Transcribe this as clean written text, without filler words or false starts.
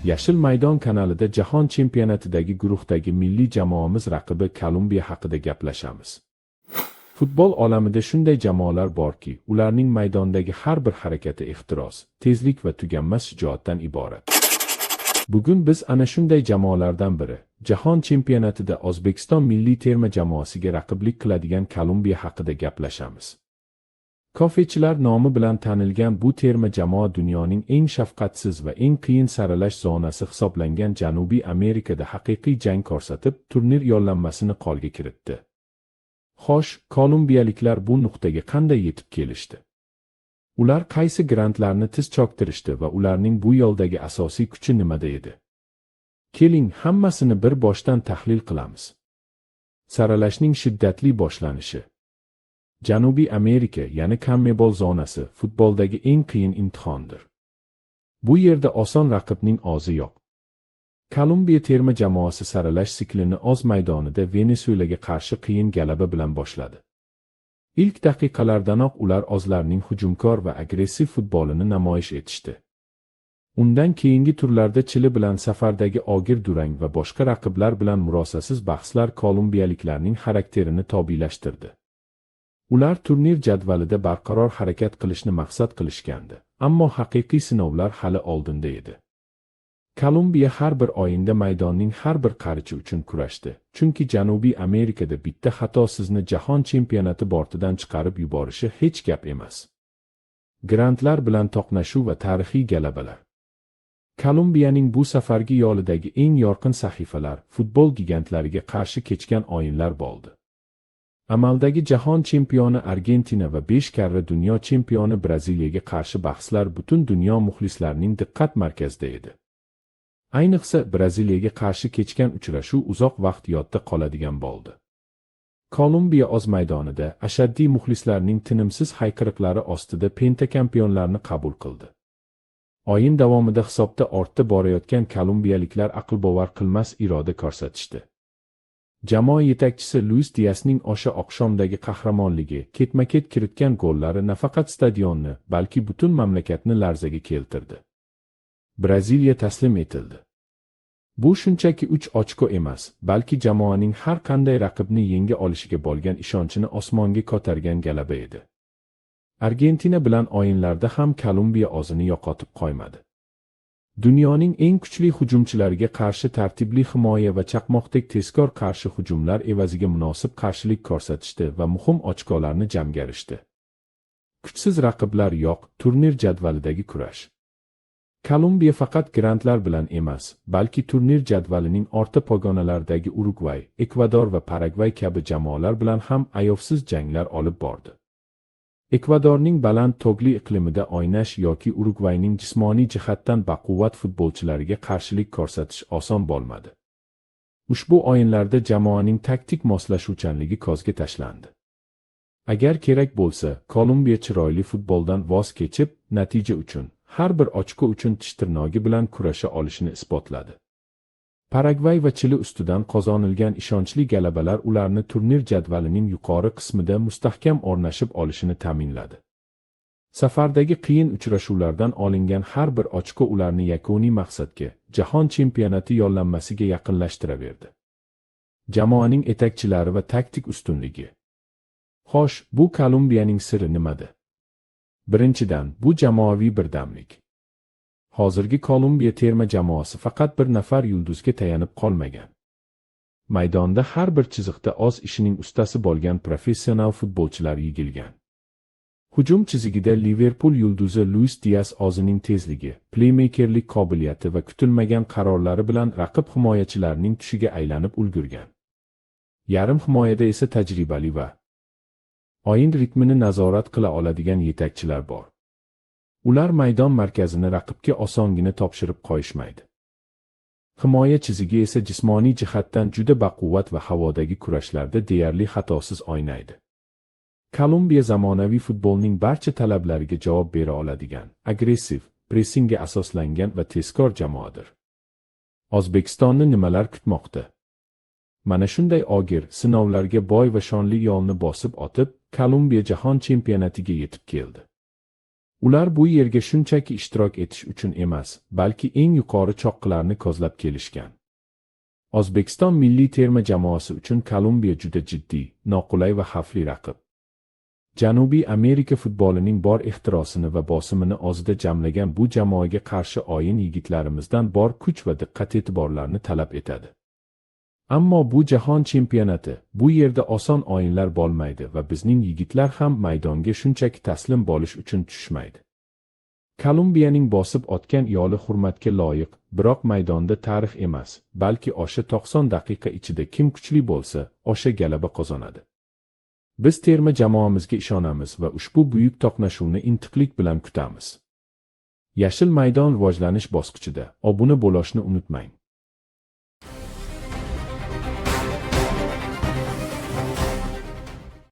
Yashil maydon kanalida Jahon chempionatidagi guruhdagi milliy jamoamiz raqibi Kolumbiya haqida gaplashamiz. Futbol olamida shunday jamoalar borki, ularning maydondagi har bir harakati ehtiros, tezlik va tuganmas shijoatdan iborat. Bugun biz ana shunday jamoalardan biri, Jahon chempionatida O'zbekiston milliy terma jamoasiga raqiblik qiladigan Kolumbiya haqida gaplashamiz. Kofechilar nomi bilan tanilgan bu terma jamoa dunyoning eng shafqatsiz va eng qiyin saralash zonasi hisoblangan Janubiy Amerikada haqiqiy jang ko'rsatib, turnir yo'llanmasini qo'lga kiritdi. Xo'sh, kolumbiyaliklar bu nuqtaga qanday yetib kelishdi? Ular qaysi grantlarni tiz cho'ktirishdi va ularning bu yo'ldagi asosiy kuchi nimada edi? Keling, hammasini bir boshdan tahlil qilamiz. Saralashning shiddatli boshlanishi. Janubiy Amerika, ya'ni CONMEBOL zonasi, futboldagi eng qiyin imtihondir. Bu yerda oson raqibning ozi yo'q. Kolumbiya terma jamoasi saralash siklini o'z maydonida Venesuelaga qarshi qiyin g'alaba bilan boshladi. Ilk daqiqalardanoq ular o'zlarining hujumkor va agressiv futbolini namoyish etishdi. Undan keyingi turlarda Chili bilan safardagi og'ir durang va boshqa raqiblar bilan murosasiz bahslar kolumbiyaliklarning xarakterini tabiiylashtirdi. Ular turnir jadvalida barqaror harakat qilishni maqsad qilishgandi, ammo haqiqiy sinovlar hali oldinda edi. Kolumbiya har bir o'yinda maydonning har bir qarichi uchun kurashdi, chunki Janubiy Amerikada bitta xato sizni jahon chempionati bortidan chiqarib yuborishi hech gap emas. Grantlar bilan to'qnashuv va tarixiy g'alabalar. Kolumbiyaning bu safargi yo'lidagi eng yorqin sahifalar futbol gigantlariga qarshi kechgan o'yinlar bo'ldi. Amaldagi jahon chempioni Argentina va 5 karra dunyo chempioni Braziliyaga qarshi bahslar butun dunyo muxlislarining diqqat markazida edi. Ayniqsa Braziliyaga qarshi kechgan uchrashuv uzoq vaqt yodda qoladigan bo'ldi. Kolumbiya o'z maydonida ashaddiy muxlislarning tinimsiz hayqiriqlari ostida pentakampionlarni qabul qildi. O'yin davomida hisobda ortda borayotgan kolumbiyaliklar aqlbovar qilmas iroda ko'rsatishdi. Jamoa yetakchisi Luis Diasning o'sha oqshomdagi qahramonligi, ketma-ket kiritgan gollari nafaqat stadionni, balki butun mamlakatni larzaga keltirdi. Braziliya taslim etildi. Bu shunchaki 3 ochko emas, balki jamoaning har qanday raqibni yenga olishiga bo'lgan ishonchini osmonga ko'targan g'alaba edi. Argentina bilan o'yinlarda ham Kolumbiya o'zini yo'qotib qo'ymadi. Dunyoning eng kuchli hujumchilariga qarshi tartibli himoya va chaqmoqdek tezkor qarshi hujumlar evaziga munosib qarshilik ko'rsatishdi va muhim ochkolarni jamg'arishdi. Kuchsiz raqiblar yo'q, turnir jadvalidagi kurash. Kolumbiya faqat grantlar bilan emas, balki turnir jadvalining orta pog'onalaridagi Urugvay, Ekvador va Paragvay kabi jamoalar bilan ham ayovsiz janglar olib bordi. Ekvadorning baland tog'li iqlimida o'ynash yoki Urugvayning jismoniy jihatdan baquvvat futbolchilariga qarshilik ko'rsatish oson bo'lmadi. Ushbu o'yinlarda jamoaning taktik moslashuvchanligi ko'zga tashlandi. Agar kerak bo'lsa, Kolumbiya chiroyli futboldan voz kechib, natija uchun, har bir ochko uchun tish tirnog'i bilan kurasha olishini isbotladi. Paragvay va Chili ustidan qozonilgan ishonchli g'alabalar ularni turnir jadvalining yuqori qismida mustahkam o'rnashib olishini ta'minladi. Safardagi qiyin uchrashuvlardan olingan har bir ochko ularni yakuniy maqsadga, jahon chempionati yo'llanmasiga yaqinlashtiraverdi. Jamoaning yetakchilari va taktik ustunligi. Xo'sh, bu Kolumbiyaning siri nimada? Birinchidan, bu jamoaviy birdamlik. Hozirgi Kolumbiya terma jamoasi faqat bir nafar yulduzga tayanib qolmagan. Maydonda har bir chiziqda o'z ishining ustasi bo'lgan professional futbolchilar yig'ilgan. Hujum chizigida Liverpool yulduzi Luis Dias o'zining tezligi, playmakerlik qobiliyati va kutilmagan qarorlari bilan raqib himoyachilarining tushiga aylanib ulgurgan. Yarim himoyada esa tajribali va o'yin ritmini nazorat qila oladigan yetakchilar bor. Ular maydon markazini raqibga osongina topshirib qo'yishmaydi. Himoya chizigi esa jismoniy jihatdan juda baquvvat va havodagi kurashlarda deyarli xatosiz o'ynaydi. Kolumbiya zamonaviy futbolning barcha talablariga javob bera oladigan, agressiv, pressingga asoslangan va tezkor jamoadir. O'zbekistonni nimalar kutmoqda? Mana shunday og'ir sinovlarga boy va shonli yo'lni bosib o'tib, Kolumbiya jahon chempionatiga yetib keldi. Ular bu yerga shunchaki ishtirok etish uchun emas, balki eng yuqori choqqalarni kozlab kelishgan. O'zbekiston milliy terma jamoasi uchun Kolumbiya juda jiddiy, noqulay va xavfli raqib. Janubiy Amerika futbolining bor ehtirosini va bosimini o'zida jamlagan bu jamoaga qarshi o'yin yigitlarimizdan bor kuch va diqqat-e'tiborlarni talab etadi. Ammo bu jahon chempionati, bu yerda oson o'yinlar bo'lmaydi va bizning yigitlar ham maydonga shunchaki taslim bo'lish uchun tushmaydi. Kolumbiyaning bosib o'tgan yo'li hurmatga loyiq, biroq maydonda tarix emas, balki o'sha 90 daqiqa ichida kim kuchli bo'lsa, o'sha g'alaba qozonadi. Biz terma jamoamizga ishonamiz va ushbu buyuk to'qnashuvni intiqlik bilan kutamiz. Yashil maydon rivojlanish bosqichida obuna bo'lishni unutmang.